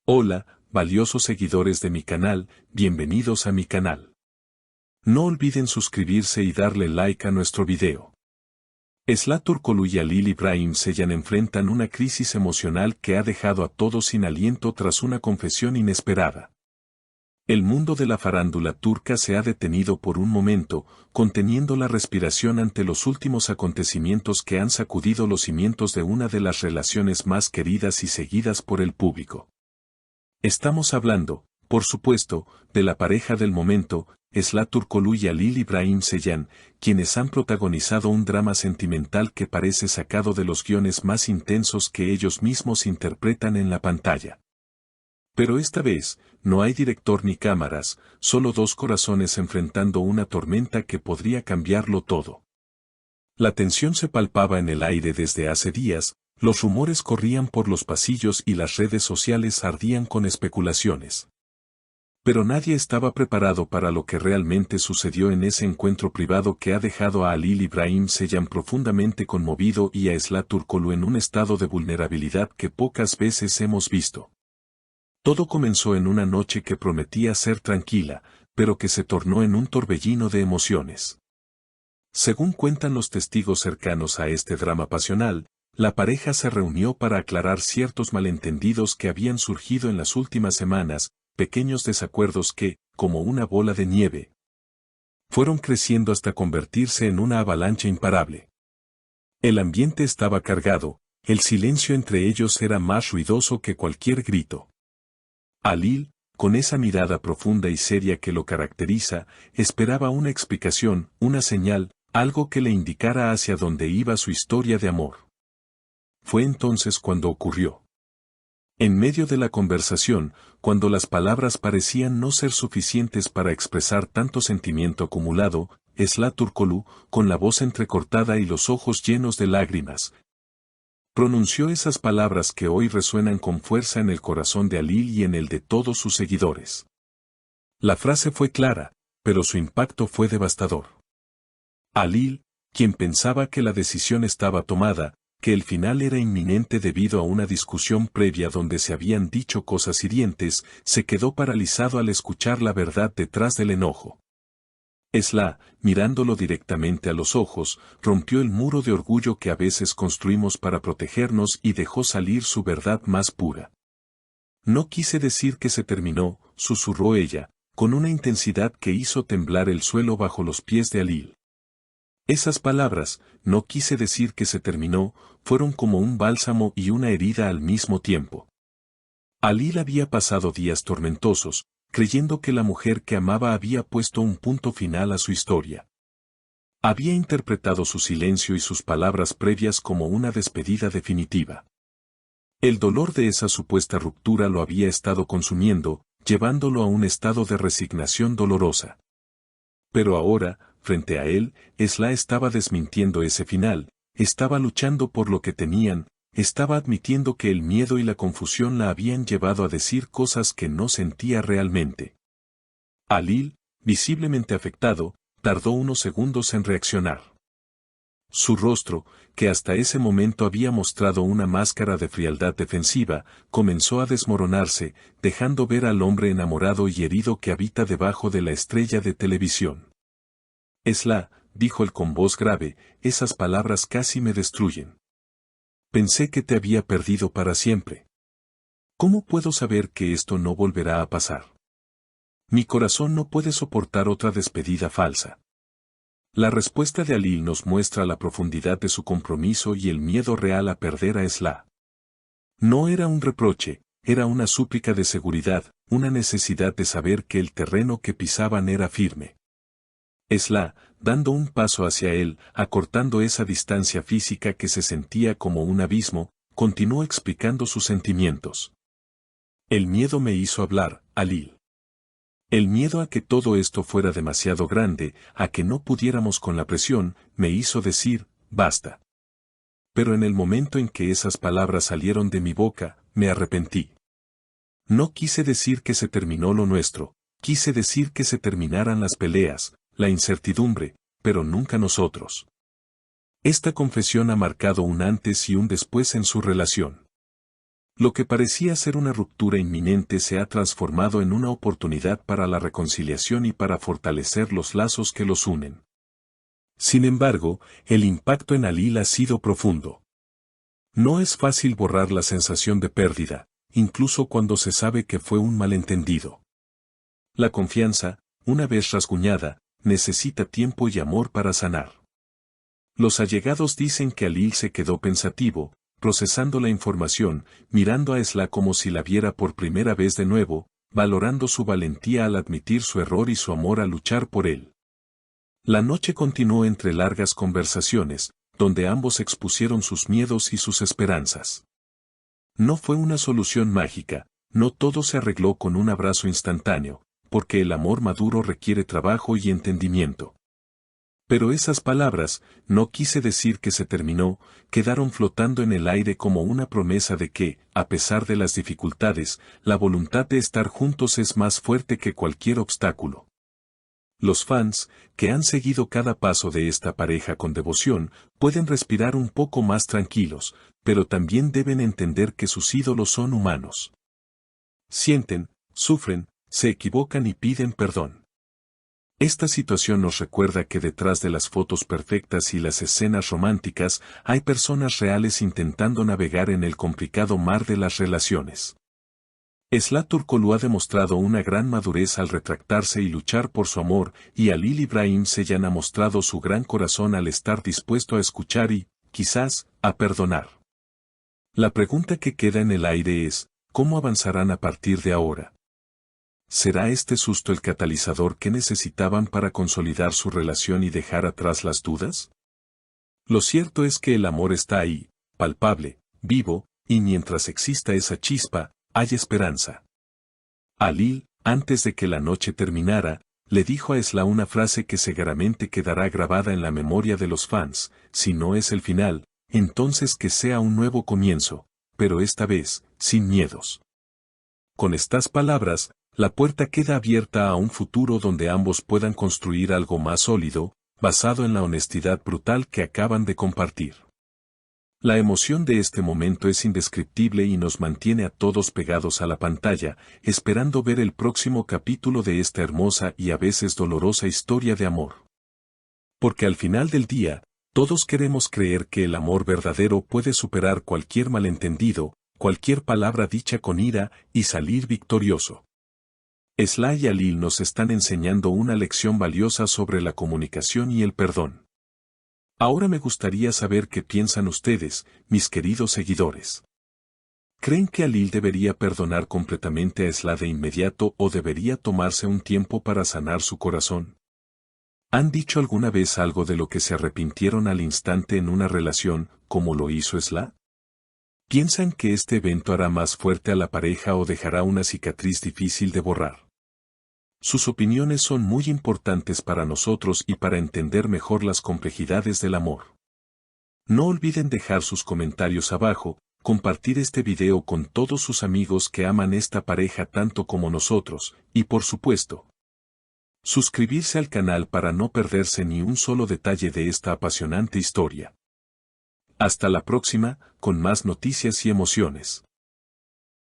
Hola, valiosos seguidores de mi canal, bienvenidos a mi canal. No olviden suscribirse y darle like a nuestro video. Esla Turkoglu y Halil İbrahim Ceylan enfrentan una crisis emocional que ha dejado a todos sin aliento tras una confesión inesperada. El mundo de la farándula turca se ha detenido por un momento, conteniendo la respiración ante los últimos acontecimientos que han sacudido los cimientos de una de las relaciones más queridas y seguidas por el público. Estamos hablando, por supuesto, de la pareja del momento, Esla Turkoglu y Halil İbrahim Ceylan, quienes han protagonizado un drama sentimental que parece sacado de los guiones más intensos que ellos mismos interpretan en la pantalla. Pero esta vez, no hay director ni cámaras, solo dos corazones enfrentando una tormenta que podría cambiarlo todo. La tensión se palpaba en el aire desde hace días, los rumores corrían por los pasillos y las redes sociales ardían con especulaciones. Pero nadie estaba preparado para lo que realmente sucedió en ese encuentro privado que ha dejado a Halil İbrahim Ceylan profundamente conmovido y a Esla Turkoglu en un estado de vulnerabilidad que pocas veces hemos visto. Todo comenzó en una noche que prometía ser tranquila, pero que se tornó en un torbellino de emociones. Según cuentan los testigos cercanos a este drama pasional, la pareja se reunió para aclarar ciertos malentendidos que habían surgido en las últimas semanas, pequeños desacuerdos que, como una bola de nieve, fueron creciendo hasta convertirse en una avalancha imparable. El ambiente estaba cargado, el silencio entre ellos era más ruidoso que cualquier grito. Halil, con esa mirada profunda y seria que lo caracteriza, esperaba una explicación, una señal, algo que le indicara hacia dónde iba su historia de amor. Fue entonces cuando ocurrió. En medio de la conversación, cuando las palabras parecían no ser suficientes para expresar tanto sentimiento acumulado, Esla Turkoglu, con la voz entrecortada y los ojos llenos de lágrimas, pronunció esas palabras que hoy resuenan con fuerza en el corazón de Halil y en el de todos sus seguidores. La frase fue clara, pero su impacto fue devastador. Halil, quien pensaba que la decisión estaba tomada, que el final era inminente debido a una discusión previa donde se habían dicho cosas hirientes, se quedó paralizado al escuchar la verdad detrás del enojo. Esla, mirándolo directamente a los ojos, rompió el muro de orgullo que a veces construimos para protegernos y dejó salir su verdad más pura. No quise decir que se terminó, susurró ella, con una intensidad que hizo temblar el suelo bajo los pies de Halil. Esas palabras, no quise decir que se terminó, fueron como un bálsamo y una herida al mismo tiempo. Halil había pasado días tormentosos, creyendo que la mujer que amaba había puesto un punto final a su historia. Había interpretado su silencio y sus palabras previas como una despedida definitiva. El dolor de esa supuesta ruptura lo había estado consumiendo, llevándolo a un estado de resignación dolorosa. Pero ahora, frente a él, Esla estaba desmintiendo ese final, estaba luchando por lo que tenían, estaba admitiendo que el miedo y la confusión la habían llevado a decir cosas que no sentía realmente. Halil, visiblemente afectado, tardó unos segundos en reaccionar. Su rostro, que hasta ese momento había mostrado una máscara de frialdad defensiva, comenzó a desmoronarse, dejando ver al hombre enamorado y herido que habita debajo de la estrella de televisión. Esla, dijo él con voz grave, esas palabras casi me destruyen. Pensé que te había perdido para siempre. ¿Cómo puedo saber que esto no volverá a pasar? Mi corazón no puede soportar otra despedida falsa. La respuesta de Halil nos muestra la profundidad de su compromiso y el miedo real a perder a Esla. No era un reproche, era una súplica de seguridad, una necesidad de saber que el terreno que pisaban era firme. Esla, dando un paso hacia él, acortando esa distancia física que se sentía como un abismo, continuó explicando sus sentimientos. El miedo me hizo hablar, Halil. El miedo a que todo esto fuera demasiado grande, a que no pudiéramos con la presión, me hizo decir, basta. Pero en el momento en que esas palabras salieron de mi boca, me arrepentí. No quise decir que se terminó lo nuestro, quise decir que se terminaran las peleas, la incertidumbre, pero nunca nosotros. Esta confesión ha marcado un antes y un después en su relación. Lo que parecía ser una ruptura inminente se ha transformado en una oportunidad para la reconciliación y para fortalecer los lazos que los unen. Sin embargo, el impacto en Alil ha sido profundo. No es fácil borrar la sensación de pérdida, incluso cuando se sabe que fue un malentendido. La confianza, una vez rasguñada, necesita tiempo y amor para sanar. Los allegados dicen que Alil se quedó pensativo, procesando la información, mirando a Esla como si la viera por primera vez de nuevo, valorando su valentía al admitir su error y su amor al luchar por él. La noche continuó entre largas conversaciones, donde ambos expusieron sus miedos y sus esperanzas. No fue una solución mágica, no todo se arregló con un abrazo instantáneo, porque el amor maduro requiere trabajo y entendimiento. Pero esas palabras, no quise decir que se terminó, quedaron flotando en el aire como una promesa de que, a pesar de las dificultades, la voluntad de estar juntos es más fuerte que cualquier obstáculo. Los fans, que han seguido cada paso de esta pareja con devoción, pueden respirar un poco más tranquilos, pero también deben entender que sus ídolos son humanos. Sienten, sufren, se equivocan y piden perdón. Esta situación nos recuerda que detrás de las fotos perfectas y las escenas románticas hay personas reales intentando navegar en el complicado mar de las relaciones. Esla Turkoglu ha demostrado una gran madurez al retractarse y luchar por su amor, y Halil Ibrahim Ceylan ha mostrado su gran corazón al estar dispuesto a escuchar y, quizás, a perdonar. La pregunta que queda en el aire es, ¿cómo avanzarán a partir de ahora? ¿Será este susto el catalizador que necesitaban para consolidar su relación y dejar atrás las dudas? Lo cierto es que el amor está ahí, palpable, vivo, y mientras exista esa chispa, hay esperanza. Halil, antes de que la noche terminara, le dijo a Esla una frase que seguramente quedará grabada en la memoria de los fans: si no es el final, entonces que sea un nuevo comienzo, pero esta vez, sin miedos. Con estas palabras, la puerta queda abierta a un futuro donde ambos puedan construir algo más sólido, basado en la honestidad brutal que acaban de compartir. La emoción de este momento es indescriptible y nos mantiene a todos pegados a la pantalla, esperando ver el próximo capítulo de esta hermosa y a veces dolorosa historia de amor. Porque al final del día, todos queremos creer que el amor verdadero puede superar cualquier malentendido, cualquier palabra dicha con ira, y salir victorioso. Esla y Halil nos están enseñando una lección valiosa sobre la comunicación y el perdón. Ahora me gustaría saber qué piensan ustedes, mis queridos seguidores. ¿Creen que Halil debería perdonar completamente a Esla de inmediato o debería tomarse un tiempo para sanar su corazón? ¿Han dicho alguna vez algo de lo que se arrepintieron al instante en una relación, como lo hizo Esla? ¿Piensan que este evento hará más fuerte a la pareja o dejará una cicatriz difícil de borrar? Sus opiniones son muy importantes para nosotros y para entender mejor las complejidades del amor. No olviden dejar sus comentarios abajo, compartir este video con todos sus amigos que aman esta pareja tanto como nosotros, y por supuesto, suscribirse al canal para no perderse ni un solo detalle de esta apasionante historia. Hasta la próxima, con más noticias y emociones.